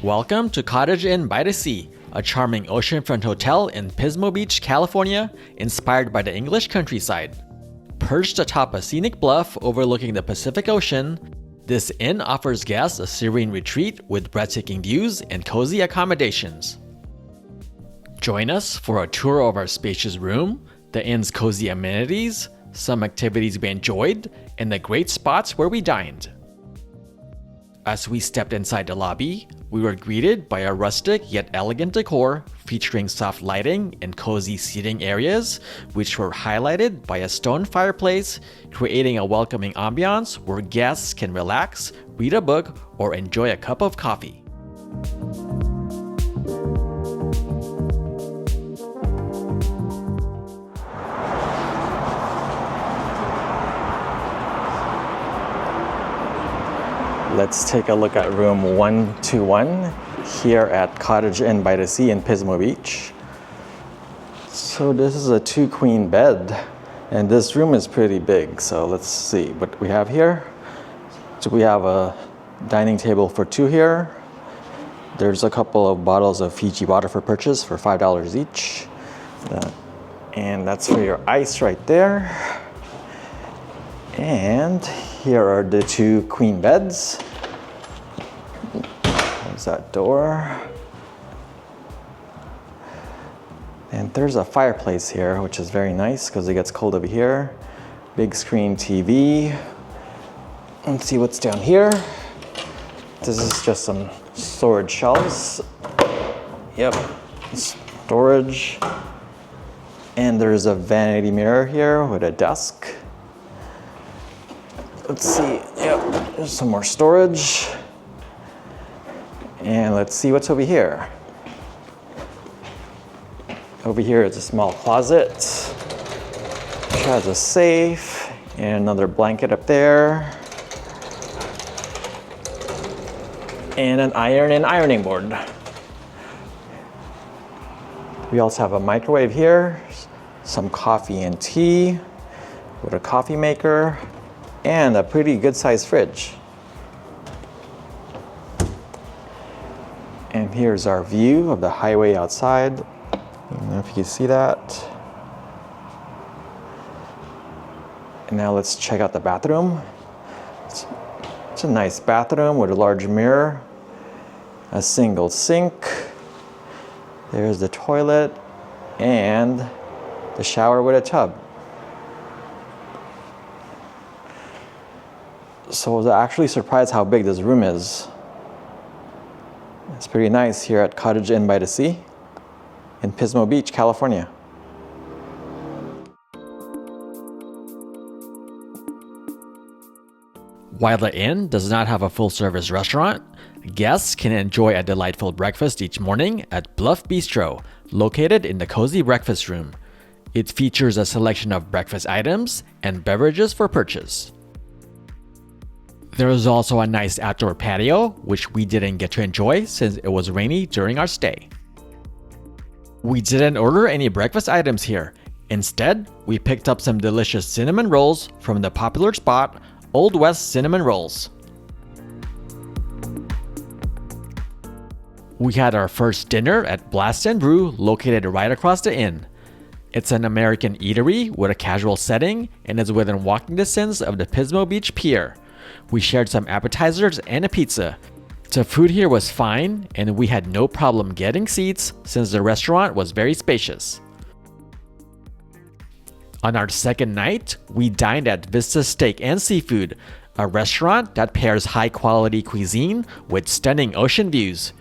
Welcome to Cottage Inn by the Sea, a charming oceanfront hotel in Pismo Beach, California, inspired by the English countryside. Perched atop a scenic bluff overlooking the Pacific Ocean, this inn offers guests a serene retreat with breathtaking views and cozy accommodations. Join us for a tour of our spacious room, the inn's cozy amenities, some activities we enjoyed, and the great spots where we dined. As we stepped inside the lobby, we were greeted by a rustic yet elegant decor featuring soft lighting and cozy seating areas, which were highlighted by a stone fireplace, creating a welcoming ambiance where guests can relax, read a book, or enjoy a cup of coffee. Let's take a look at room 121 here at Cottage Inn by the Sea in Pismo Beach. So this is a 2-queen bed, and this room is pretty big. So let's see what we have here. So we have a dining table for 2 here. There's a couple of bottles of Fiji water for purchase for $5 each. And that's for your ice right there. And here are the 2 queen beds. There's that door. And there's a fireplace here, which is very nice because it gets cold over here. Big screen TV. Let's see what's down here. This is just some storage shelves. Yep, storage. And there's a vanity mirror here with a desk. Let's see, yep, there's some more storage. And let's see what's over here. Over here is a small closet, which has a safe and another blanket up there. And an iron and ironing board. We also have a microwave here, some coffee and tea with a coffee maker, and a pretty good sized fridge. And here's our view of the highway outside. I don't know if you can see that. And now let's check out the bathroom. It's a nice bathroom with a large mirror, a single sink. There's the toilet and the shower with a tub. So I was actually surprised how big this room is. It's pretty nice here at Cottage Inn by the Sea in Pismo Beach, California. While the inn does not have a full-service restaurant, guests can enjoy a delightful breakfast each morning at Bluff Bistro, located in the cozy breakfast room. It features a selection of breakfast items and beverages for purchase. There is also a nice outdoor patio, which we didn't get to enjoy since it was rainy during our stay. We didn't order any breakfast items here. Instead, we picked up some delicious cinnamon rolls from the popular spot, Old West Cinnamon Rolls. We had our first dinner at Blast and Brew, located right across the inn. It's an American eatery with a casual setting and is within walking distance of the Pismo Beach Pier. We shared some appetizers and a pizza. The food here was fine, and we had no problem getting seats since the restaurant was very spacious. On our second night, we dined at Vista Steak and Seafood, a restaurant that pairs high-quality cuisine with stunning ocean views.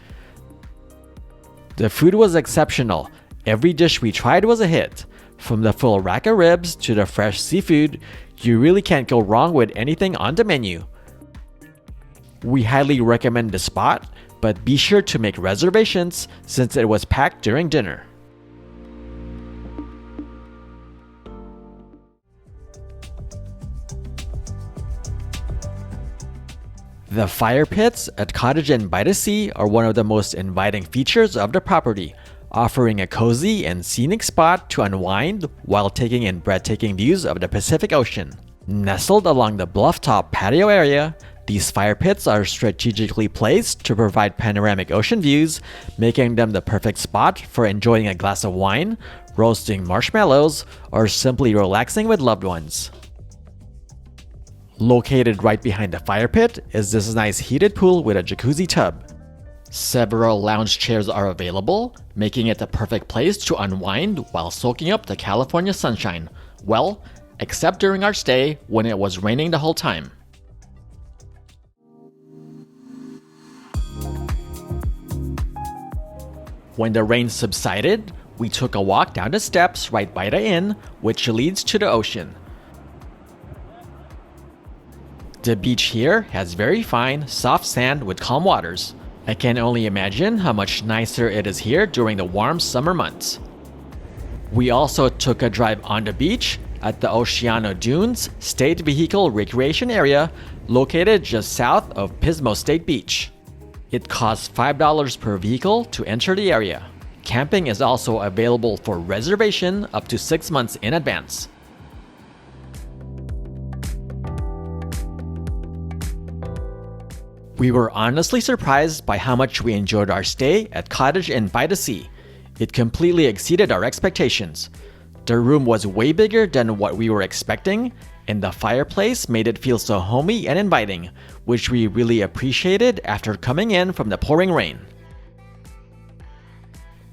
The food was exceptional. Every dish we tried was a hit. From the full rack of ribs to the fresh seafood, you really can't go wrong with anything on the menu. We highly recommend the spot, but be sure to make reservations since it was packed during dinner. The fire pits at Cottage Inn by the Sea are one of the most inviting features of the property, offering a cozy and scenic spot to unwind while taking in breathtaking views of the Pacific Ocean. Nestled along the bluff-top patio area, These fire pits are strategically placed to provide panoramic ocean views, making them the perfect spot for enjoying a glass of wine, roasting marshmallows, or simply relaxing with loved ones. Located right behind the fire pit is this nice heated pool with a jacuzzi tub. Several lounge chairs are available, making it the perfect place to unwind while soaking up the California sunshine. Well, except during our stay when it was raining the whole time. When the rain subsided, we took a walk down the steps right by the inn, which leads to the ocean. The beach here has very fine, soft sand with calm waters. I can only imagine how much nicer it is here during the warm summer months. We also took a drive on the beach at the Oceano Dunes State Vehicle Recreation Area, located just south of Pismo State Beach. It costs $5 per vehicle to enter the area. Camping is also available for reservation up to 6 months in advance. We were honestly surprised by how much we enjoyed our stay at Cottage Inn by the Sea. It completely exceeded our expectations. The room was way bigger than what we were expecting, and the fireplace made it feel so homey and inviting, which we really appreciated after coming in from the pouring rain.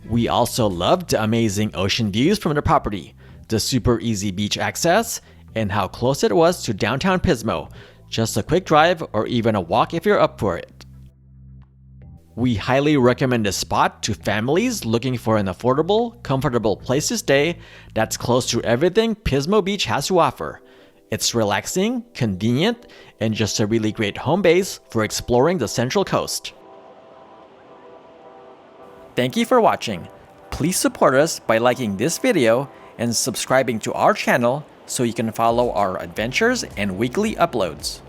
We also loved the amazing ocean views from the property, the super easy beach access, and how close it was to downtown Pismo. Just a quick drive or even a walk if you're up for it. We highly recommend this spot to families looking for an affordable, comfortable place to stay that's close to everything Pismo Beach has to offer. It's relaxing, convenient, and just a really great home base for exploring the Central Coast. Thank you for watching. Please support us by liking this video and subscribing to our channel so you can follow our adventures and weekly uploads.